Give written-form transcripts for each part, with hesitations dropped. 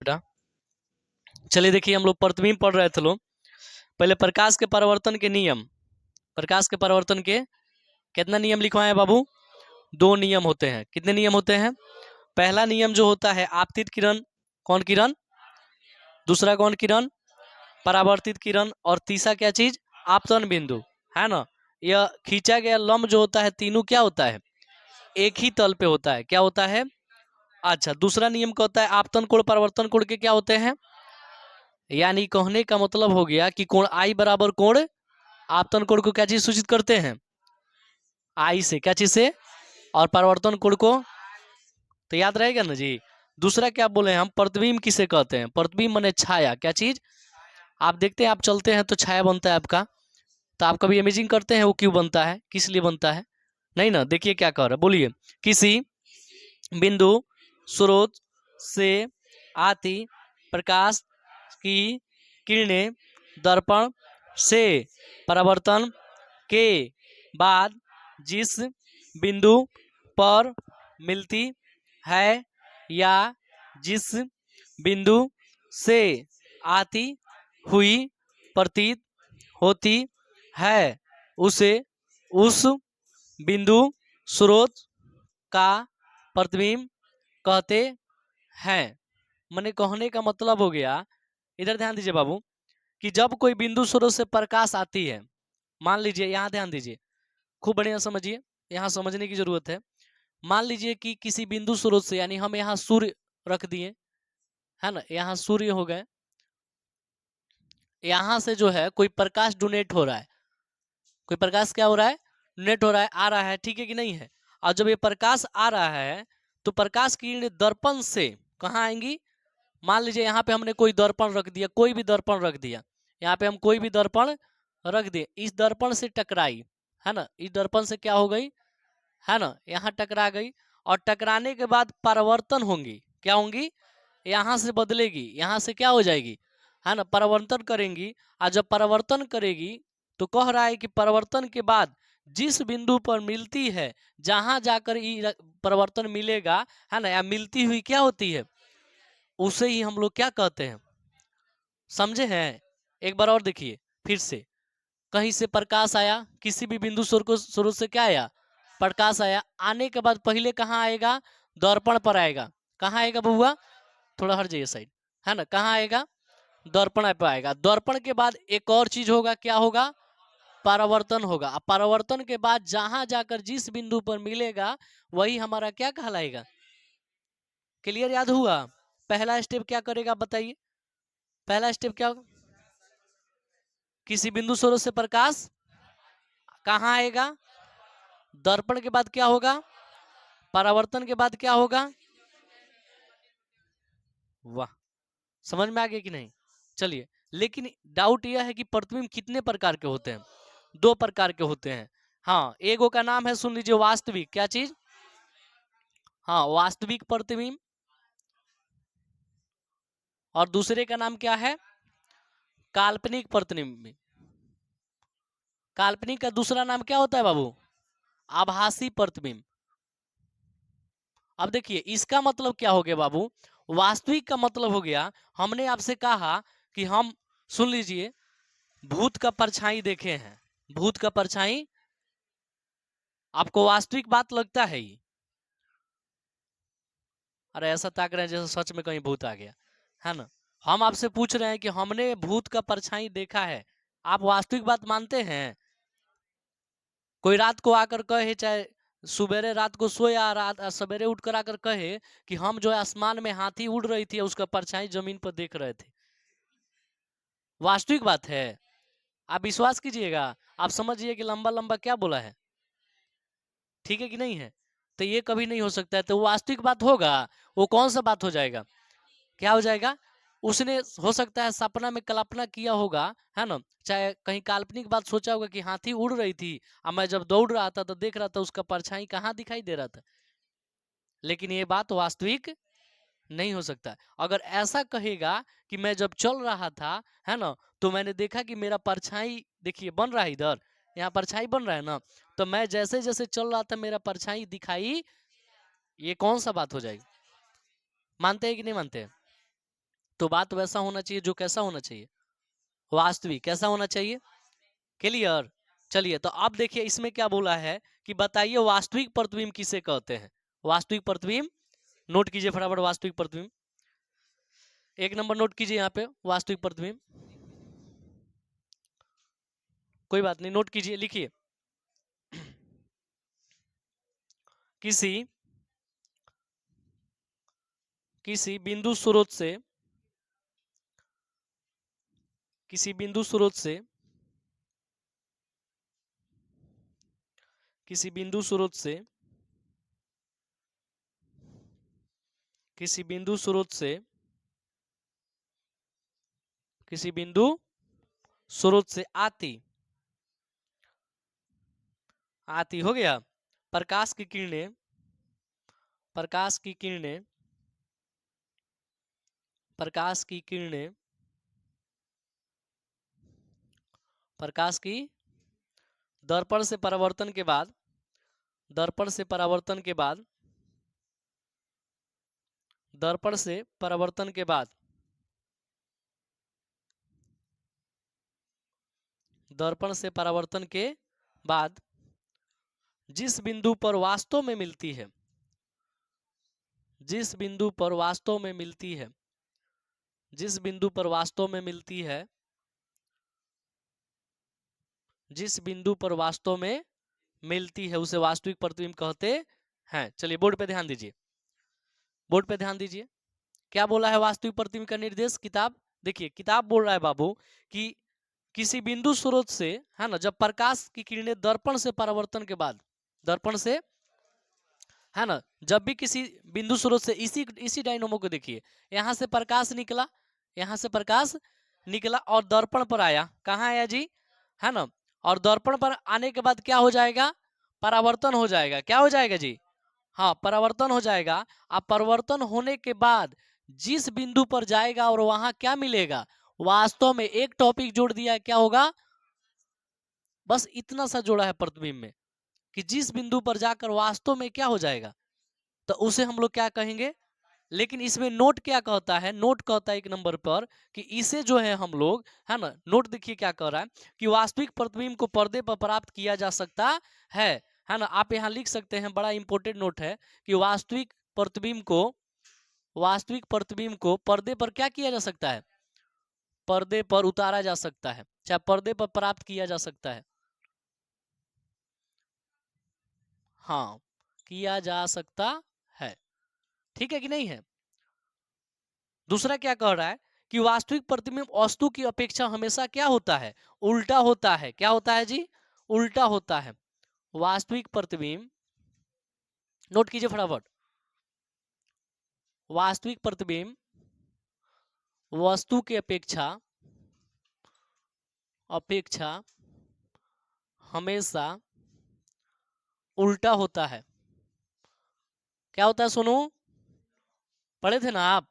बेटा। चलिए देखिए, हम लोग प्रतिबिंब पढ़ रहे थे लोग। पहले प्रकाश के परावर्तन के नियम, प्रकाश के परावर्तन के कितना नियम लिखवाए हैं बाबू? 2 नियम होते हैं। कितने नियम होते हैं? पहला नियम जो होता है आपतित किरण, कौन किरण? दूसरा कौन किरण? परावर्तित किरण। और तीसरा क्या चीज? आपतन बिंदु, है ना। यह खींचा गया लंब जो होता है तीनों क्या होता है? एक ही तल पे होता है। क्या होता है? अच्छा, दूसरा नियम क्या होता है? आपतन कोण परावर्तन कोण के क्या होते हैं? यानी कहने का मतलब हो गया कि कोण आई बराबर कोण आपतन कोण को क्या चीज सूचित करते हैं? आई से। क्या चीज से? और परावर्तन कोण को तो याद रहेगा ना जी। दूसरा क्या बोले हम? प्रतिबिंब किसे कहते हैं? प्रतिबिंब माने छाया। क्या चीज? आप देखते हैं, आप चलते हैं तो छाया बनता है आपका। तो आप कभी इमेजिंग करते हैं वो क्यों बनता है, किस लिए बनता है? नहीं ना। देखिए क्या कह रहा है, बोलिए। किसी बिंदु स्रोत से आती प्रकाश की किरणें दर्पण से परावर्तन के बाद जिस बिंदु पर मिलती है या जिस बिंदु से आती हुई प्रतीत होती है उसे उस बिंदु स्रोत का प्रतिबिंब कहते हैं। मैंने कहने का मतलब हो गया, इधर ध्यान दीजिए बाबू, कि जब कोई बिंदु स्रोत से प्रकाश आती है, मान लीजिए, यहाँ ध्यान दीजिए, खूब बढ़िया समझिए, यहाँ समझने की जरूरत है। मान लीजिए कि किसी बिंदु स्रोत से, यानी हम यहाँ सूर्य रख दिए, है ना, यहाँ सूर्य हो गए, यहाँ से जो है कोई प्रकाश डोनेट हो रहा है, कोई प्रकाश क्या हो रहा है? डोनेट हो रहा है, आ रहा है, ठीक है कि नहीं है? और जब ये प्रकाश आ रहा है तो प्रकाश की किरणें दर्पण से कहाँ आएंगी? मान लीजिए यहाँ पे हमने कोई दर्पण रख दिया, कोई भी दर्पण रख दिया, यहाँ पे हम कोई भी दर्पण रख दिए, इस दर्पण से टकराई, है ना, इस दर्पण से क्या हो गई, है ना, यहाँ टकरा गई। और टकराने के बाद परावर्तन होंगी, क्या होंगी? यहाँ से बदलेगी, यहाँ से क्या हो जाएगी, है ना, परावर्तन करेंगी। और जब परावर्तन करेगी तो कह रहा है कि परावर्तन के बाद जिस बिंदु पर मिलती है, जहां जाकर परावर्तन मिलेगा, है ना, या मिलती हुई क्या होती है, उसे ही हम लोग क्या कहते हैं? समझे हैं? एक बार और देखिए फिर से। कहीं से प्रकाश आया, किसी भी बिंदु स्रोत से क्या आया? प्रकाश आया। आने के बाद पहले कहाँ आएगा? दर्पण पर आएगा। कहाँ आएगा बबुआ? थोड़ा हट जाइए साइड, है ना, कहाँ आएगा? दर्पण पे आएगा। दर्पण के बाद एक और चीज होगा, क्या होगा? परावर्तन होगा। अब परावर्तन के बाद जहां जाकर जिस बिंदु पर मिलेगा वही हमारा क्या कहलाएगा? क्लियर? याद हुआ? पहला स्टेप क्या करेगा बताइए? पहला स्टेप क्या होगा? किसी बिंदु स्रोत से प्रकाश कहाँ आएगा? दर्पण के बाद क्या होगा? परावर्तन के बाद क्या होगा? वाह, समझ में आ गया कि नहीं? चलिए, लेकिन डाउट यह है कि प्रतिबिंब कितने प्रकार के होते हैं? 2 प्रकार के होते हैं। हाँ, एगो का नाम है, सुन लीजिए, वास्तविक। क्या चीज? हाँ, वास्तविक प्रतिबिंब। और दूसरे का नाम क्या है? काल्पनिक प्रतिबिंब। काल्पनिक का दूसरा नाम क्या होता है बाबू? आभासी प्रतिबिंब। अब देखिए, इसका मतलब क्या हो गया बाबू? वास्तविक का मतलब हो गया, हमने आपसे कहा कि हम, सुन लीजिए, भूत का परछाई देखे हैं। भूत का परछाई आपको वास्तविक बात लगता है ये? अरे ऐसा ताक रहे हैं जैसे सच में कहीं भूत आ गया, है ना। हम आपसे पूछ रहे हैं कि हमने भूत का परछाई देखा है, आप वास्तविक बात मानते हैं? कोई रात को आकर कहे, चाहे सुबेरे रात को सोया, रात सवेरे उठकर आकर कहे कि हम जो है आसमान में हाथी उड़ रही थी, उसका परछाई जमीन पर देख रहे थे, वास्तविक बात है। आप विश्वास कीजिएगा, आप समझिए कि लंबा लंबा क्या बोला है, ठीक है कि नहीं है? तो ये कभी नहीं हो सकता है। तो वास्तविक बात होगा, वो कौन सा बात हो जाएगा? क्या हो जाएगा? उसने हो सकता है सपना में कल्पना किया होगा, है ना, चाहे कहीं काल्पनिक बात सोचा होगा कि हाथी उड़ रही थी और मैं जब दौड़ रहा था तो देख रहा था उसका परछाई कहाँ दिखाई दे रहा था। लेकिन ये बात वास्तविक नहीं हो सकता। अगर ऐसा कहेगा कि मैं जब चल रहा था, है ना, तो मैंने देखा कि मेरा परछाई देखिए बन रहा है, इधर यहाँ परछाई बन रहा है ना, तो मैं जैसे जैसे चल रहा था मेरा परछाई दिखाई, ये कौन सा बात हो जाएगी? मानते हैं कि नहीं मानते हैं? तो बात वैसा होना चाहिए जो कैसा होना चाहिए, वास्तविक। कैसा होना चाहिए, क्लियर। चलिए तो अब देखिए इसमें क्या बोला है कि बताइए वास्तविक प्रतिबिंब किसे कहते हैं। वास्तविक प्रतिबिंब नोट कीजिए फटाफट, वास्तविक प्रतिबिंब एक नंबर नोट कीजिए यहाँ पे, वास्तविक प्रतिबिंब। कोई बात नहीं, नोट कीजिए, लिखिए। किसी किसी बिंदु स्रोत से, किसी बिंदु स्रोत से, किसी बिंदु स्रोत से, किसी बिंदु स्रोत से, किसी बिंदु स्रोत से आती, आती हो गया प्रकाश की किरणें, प्रकाश की किरणें, प्रकाश की किरणें, प्रकाश की दर्पण से परावर्तन के बाद, दर्पण से परावर्तन के बाद, दर्पण से परावर्तन के बाद, दर्पण से परावर्तन के बाद जिस बिंदु पर वास्तव में मिलती है, जिस बिंदु पर वास्तव में मिलती है, जिस बिंदु पर वास्तव में मिलती है, जिस बिंदु पर वास्तव में मिलती है उसे वास्तविक प्रतिबिंब कहते हैं। चलिए बोर्ड पे ध्यान दीजिए, बोर्ड पे ध्यान दीजिए। क्या बोला है वास्तविक प्रतिबिंब का निर्देश, किताब देखिए, किताब बोल रहा है बाबू कि किसी बिंदु स्रोत से, है ना, जब प्रकाश की किरणें दर्पण से परावर्तन के बाद, दर्पण से, है ना, जब भी किसी बिंदु स्रोत से, इसी इसी डायनोमो को देखिए, यहां से प्रकाश निकला, यहां से प्रकाश निकला और दर्पण पर आया, कहाँ आया जी, है ना, और दर्पण पर आने के बाद क्या हो जाएगा, परावर्तन हो जाएगा। क्या हो जाएगा जी, हाँ परावर्तन हो जाएगा। अब परिवर्तन होने के बाद जिस बिंदु पर जाएगा और वहां क्या मिलेगा, वास्तव में एक टॉपिक जोड़ दिया, क्या होगा, बस इतना सा जोड़ा है प्रतिबिंब में कि जिस बिंदु पर जाकर वास्तव में क्या हो जाएगा, तो उसे हम लोग क्या कहेंगे। लेकिन इसमें नोट क्या कहता है, नोट कहता है एक नंबर पर कि इसे जो है हम लोग, है ना, नोट देखिए क्या कह रहा है कि वास्तविक प्रतिबिंब को पर्दे पर प्राप्त किया जा सकता है ना। आप यहाँ लिख सकते हैं, बड़ा इंपॉर्टेंट नोट है कि वास्तविक प्रतिबिंब को, वास्तविक प्रतिबिंब को पर्दे पर क्या किया जा सकता है, पर्दे पर उतारा जा सकता है, चाहे पर्दे पर प्राप्त किया जा सकता है, हाँ किया जा सकता है। ठीक है कि नहीं है। दूसरा क्या कह रहा है कि वास्तविक प्रतिबिंब वस्तु की अपेक्षा हमेशा क्या होता है, उल्टा होता है। क्या होता है जी, उल्टा होता है। वास्तविक प्रतिबिंब, नोट कीजिए फटाफट, वास्तविक प्रतिबिंब वस्तु की अपेक्षा, अपेक्षा हमेशा उल्टा होता है। क्या होता है सोनू, पढ़े थे ना आप,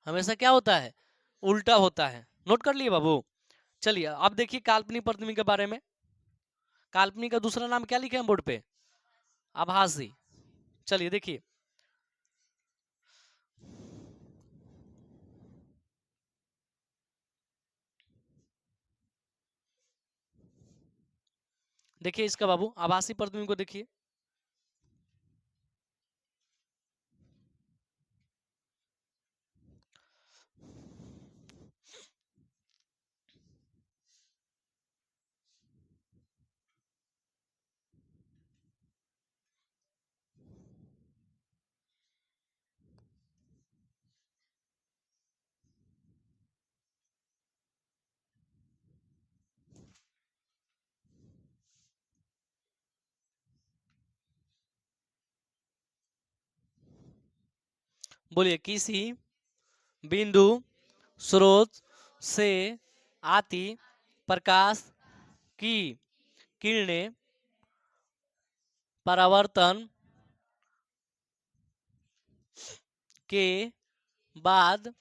हमेशा क्या होता है, उल्टा होता है। नोट कर लिए बाबू। चलिए अब देखिए काल्पनिक प्रतिबिंब के बारे में। काल्पनिक का दूसरा नाम क्या लिखे हैं बोर्ड पे, आभासी। चलिए देखिए, देखिए इसका बाबू आभासी प्रतिबिंब को देखिए। बोलिए, किसी बिंदु स्रोत से आती प्रकाश की किरणें परावर्तन के बाद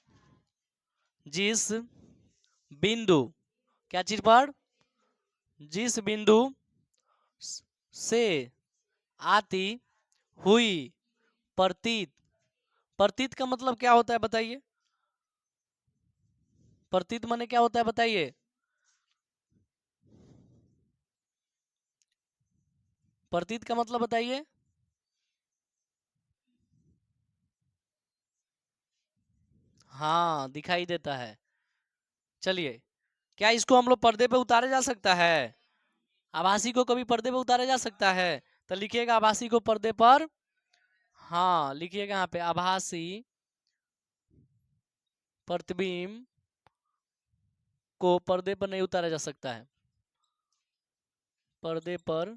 जिस बिंदु, क्या चीज पर, जिस बिंदु से आती हुई प्रतीत, प्रतीत का मतलब क्या होता है बताइए, प्रतीत माने क्या होता है बताइए? प्रतीत का मतलब बताइए। हाँ, दिखाई देता है। चलिए, क्या इसको हम लोग पर्दे पे उतारे जा सकता है? आभासी को कभी पर्दे पे उतारा जा सकता है? तो लिखिएगा आभासी को पर्दे पर, हाँ लिखिएगा यहाँ पे आभासी प्रतिबिंब को पर्दे पर नहीं उतारा जा सकता है। पर्दे पर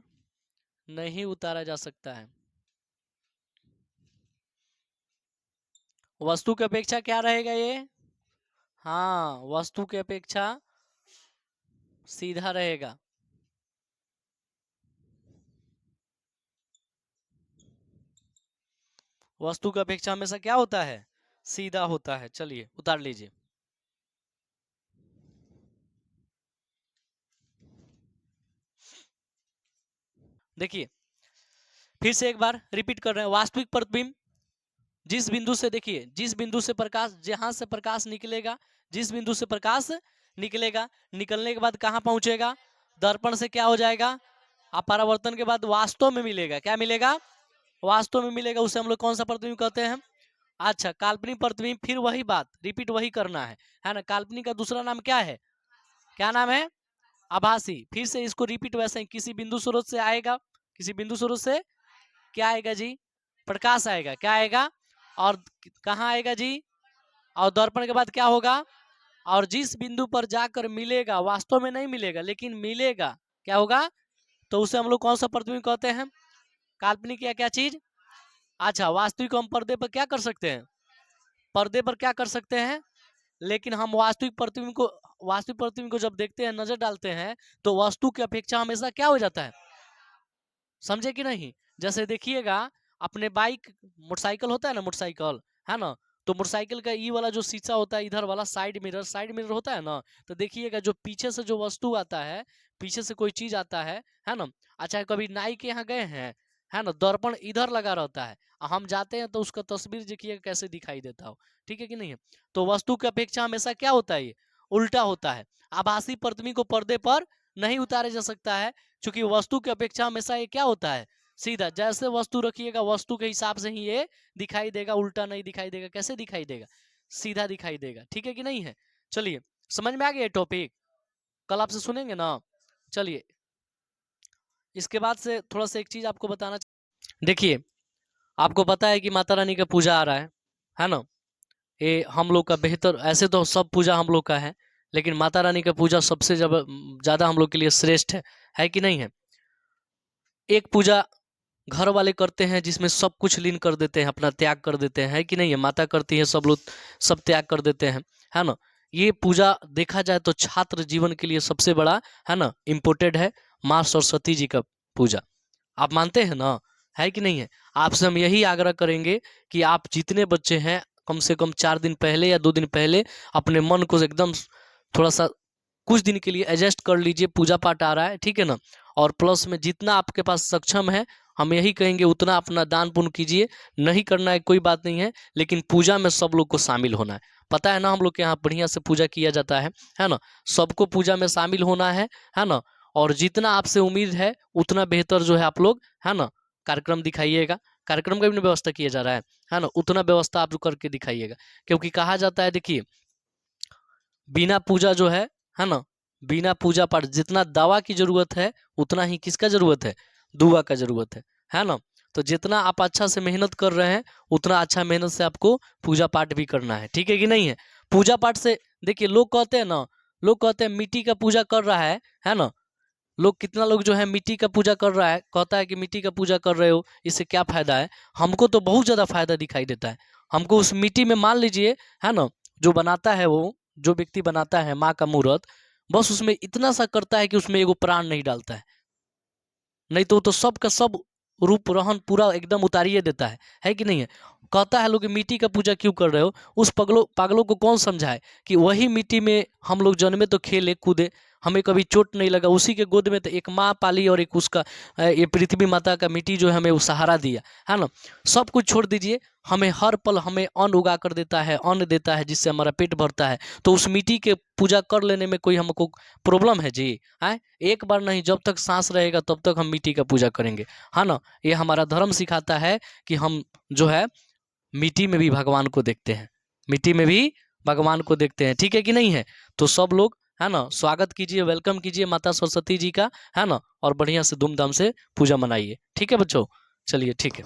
नहीं उतारा जा सकता है। वस्तु की अपेक्षा क्या रहेगा ये? हाँ, वस्तु की अपेक्षा सीधा रहेगा। वस्तु की अपेक्षा हमेशा क्या होता है? सीधा होता है। चलिए उतार लीजिए। देखिए फिर से एक बार रिपीट कर रहे हैं। वास्तविक प्रतिबिंब जिस बिंदु से, देखिए जिस बिंदु से प्रकाश, जहां से प्रकाश निकलेगा, जिस बिंदु से प्रकाश निकलेगा, निकलने के बाद कहां पहुंचेगा? दर्पण से क्या हो जाएगा? अपरावर्तन के बाद वास्तव में मिलेगा। क्या मिलेगा? वास्तव में मिलेगा। उसे हम लोग कौन सा प्रतिबिंब कहते हैं? अच्छा, काल्पनिक प्रतिबिंब। फिर वही बात रिपीट वही करना है ना। काल्पनिक का दूसरा नाम क्या है? क्या नाम है? आभासी। फिर से इसको रिपीट वैसे ही, किसी बिंदु स्रोत से आएगा, किसी बिंदु स्रोत से क्या आएगा जी? प्रकाश आएगा। क्या आएगा? और कहाँ आएगा जी? और दर्पण के बाद क्या होगा? और जिस बिंदु पर जाकर मिलेगा, वास्तव में नहीं मिलेगा लेकिन मिलेगा, क्या होगा? तो उसे हम लोग कौन सा प्रतिबिंब कहते हैं? काल्पनिक या क्या चीज? अच्छा, वास्तविक हम पर्दे पर क्या कर सकते हैं? पर्दे पर क्या कर सकते हैं? लेकिन हम वास्तविक प्रतिबिंब को जब देखते हैं, नजर डालते हैं, तो वस्तु की अपेक्षा हमेशा क्या हो जाता है? समझे कि नहीं? जैसे देखिएगा, अपने बाइक, मोटरसाइकिल होता है ना, मोटरसाइकिल है ना, तो मोटरसाइकिल का ई वाला जो शीशा होता है, इधर वाला साइड मिरर होता है ना, तो देखिएगा जो पीछे से जो वस्तु आता है, पीछे से कोई चीज आता है ना। अच्छा, कभी नाई के यहाँ गए हैं, है ना, दर्पण इधर लगा रहता है, हम जाते हैं तो उसका तस्वीर देखिएगा कैसे दिखाई देता हो। ठीक है कि नहीं है? तो वस्तु की अपेक्षा हमेशा क्या होता है? ये उल्टा होता है। आभासी प्रतिबिंब को पर्दे पर नहीं उतारा जा सकता है, क्योंकि वस्तु की अपेक्षा हमेशा ये क्या होता है? सीधा। जैसे वस्तु रखिएगा, वस्तु के हिसाब से ही ये दिखाई देगा, उल्टा नहीं दिखाई देगा। कैसे दिखाई देगा? सीधा दिखाई देगा। ठीक है कि नहीं है? चलिए, समझ में आ गया टॉपिक? कल आपसे सुनेंगे ना। चलिए, इसके बाद से थोड़ा सा एक चीज आपको बताना। देखिए, आपको पता है कि माता रानी का पूजा आ रहा है ना। ये हम लोग का बेहतर, ऐसे तो सब पूजा हम लोग का है, लेकिन माता रानी का पूजा सबसे ज्यादा हम लोग के लिए श्रेष्ठ है कि नहीं है? एक पूजा घर वाले करते हैं जिसमें सब कुछ लीन कर देते हैं, अपना त्याग कर देते हैं, है कि नहीं है? माता करती है, सब लोग सब त्याग कर देते हैं, है ना। ये पूजा देखा जाए तो छात्र जीवन के लिए सबसे बड़ा, है ना, इम्पोर्टेंट है, माँ सरस्वती जी का पूजा। आप मानते हैं ना? है कि नहीं है? आपसे हम यही आग्रह करेंगे कि आप जितने बच्चे हैं, कम से कम 4 दिन पहले या 2 दिन पहले अपने मन को एकदम थोड़ा सा कुछ दिन के लिए एडजस्ट कर लीजिए। पूजा पाठ आ रहा है, ठीक है ना। और प्लस में जितना आपके पास सक्षम है, हम यही कहेंगे उतना अपना दान पुण्य कीजिए। नहीं करना है कोई बात नहीं है, लेकिन पूजा में सब लोग को शामिल होना है। पता है ना, हम लोग के यहाँ बढ़िया से पूजा किया जाता है ना। सबको पूजा में शामिल होना है ना। और जितना आपसे उम्मीद है उतना बेहतर जो है आप लोग, है ना, कार्यक्रम दिखाइएगा। कार्यक्रम का भी व्यवस्था किया जा रहा है ना, उतना व्यवस्था आप करके दिखाइएगा। क्योंकि कहा जाता है, देखिए, बिना पूजा जो है ना, बिना पूजा पाठ, जितना दवा की जरूरत है उतना ही किसका जरूरत है? दुआ का जरूरत है ना। तो जितना आप अच्छा से मेहनत कर रहे हैं, उतना अच्छा मेहनत से आपको पूजा पाठ भी करना है। ठीक है कि नहीं है? पूजा पाठ से, देखिए, लोग कहते हैं ना, लोग कहते हैं मिट्टी का पूजा कर रहा है ना। लोग, कितना लोग जो है मिट्टी का पूजा कर रहा है, कहता है कि मिट्टी का पूजा कर रहे हो, इससे क्या फायदा है? हमको तो बहुत ज्यादा फायदा दिखाई देता है। हमको उस मिट्टी में, मान लीजिए, है ना, जो बनाता है, वो जो व्यक्ति बनाता है माँ का मूर्त, बस उसमें इतना सा करता है कि उसमें एगो प्राण नहीं डालता है, नहीं तो वो तो सब का सब रूप रहन पूरा एकदम उतारिए देता है कि नहीं है? कहता है लोग कि मिट्टी का पूजा क्यों कर रहे हो? उस पागलों पागलों को कौन समझाए कि वही मिट्टी में हम लोग जन्मे तो खेले कूदे, हमें कभी चोट नहीं लगा, उसी के गोद में तो एक माँ पाली और एक उसका ये पृथ्वी माता का मिट्टी जो है हमें वो सहारा दिया है ना। सब कुछ छोड़ दीजिए, हमें हर पल हमें अन्न उगा कर देता है, अन्न देता है जिससे हमारा पेट भरता है। तो उस मिट्टी के पूजा कर लेने में कोई हमको प्रॉब्लम है जी? है एक बार नहीं, जब तक सांस रहेगा तब तक हम मिट्टी का पूजा करेंगे, है ना। ये हमारा धर्म सिखाता है कि हम जो है मिट्टी में भी भगवान को देखते हैं, मिट्टी में भी भगवान को देखते हैं, ठीक है कि नहीं है। तो सब लोग है ना स्वागत कीजिए, वेलकम कीजिए माता सरस्वती जी का, है ना, और बढ़िया से धूमधाम से पूजा मनाइए, ठीक है बच्चों। चलिए ठीक है।